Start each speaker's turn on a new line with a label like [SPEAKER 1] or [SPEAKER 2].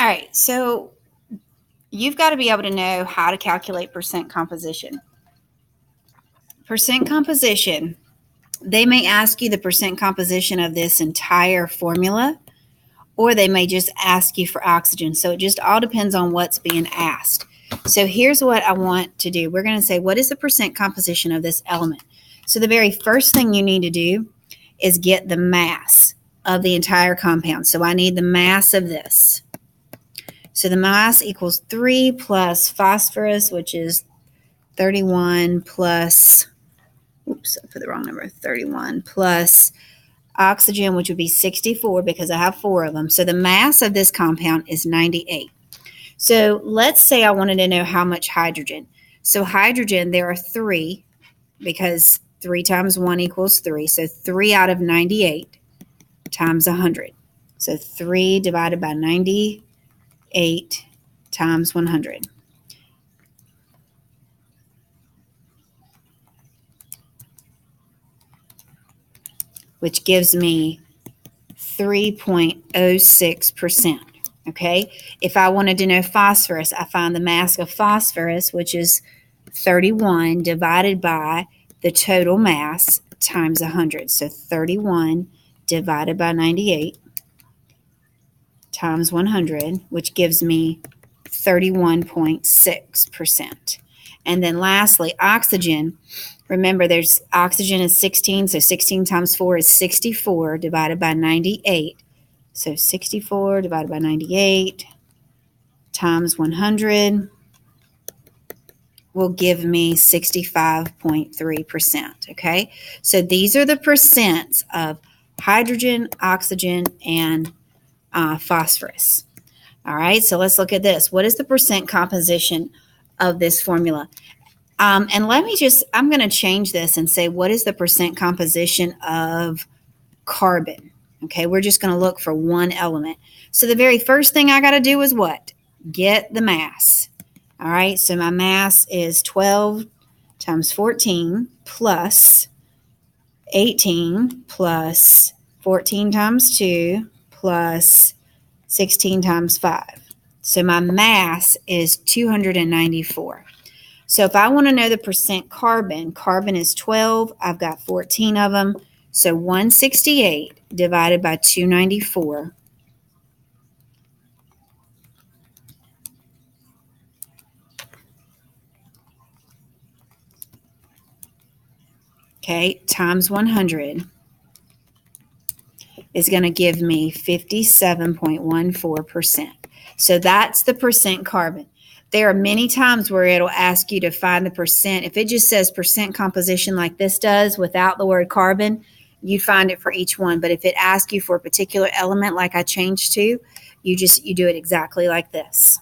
[SPEAKER 1] All right, so you've got to be able to know how to calculate percent composition. Percent composition, they may ask you the percent composition of this entire formula, or they may just ask you for oxygen. So it just all depends on what's being asked. So here's what I want to do. We're going to say, what is the percent composition of this element? So the very first thing you need to do is get the mass of the entire compound. So I need the mass of this. So the mass equals 3 plus phosphorus, which is 31 plus, oops, I put the wrong number, 31 plus oxygen, which would be 64 because I have 4 of them. So the mass of this compound is 98. So let's say I wanted to know how much hydrogen. So hydrogen, there are 3 because 3 times 1 equals 3. So 3 out of 98 times 100. So 3 divided by 98 times 100. Which gives me 3.06%. Okay, if I wanted to know phosphorus, I find the mass of phosphorus, which is 31 divided by the total mass times 100. So 31 divided by 98 times 100, which gives me 31.6%. And then lastly, oxygen. Remember, there's oxygen is 16, so 16 times 4 is 64 divided by 98. So 64 divided by 98 times 100 will give me 65.3%, okay? So these are the percents of hydrogen, oxygen, and phosphorus. All right, so let's look at this. What is the percent composition of this formula? And I'm going to change this and say, what is the percent composition of carbon? Okay, we're just going to look for one element. So the very first thing I got to do is what? Get the mass. All right, so my mass is 12 times 14 plus 18 plus 14 times 2 plus 16 times 5. So my mass is 294. So if I want to know the percent carbon, carbon is 12. I've got 14 of them. So 168 divided by 294 times 100 is going to give me 57.14%. So that's the percent carbon. There are many times where it'll ask you to find the percent. If it just says percent composition like this does without the word carbon, you find it for each one. But if it asks you for a particular element like I changed to, you do it exactly like this.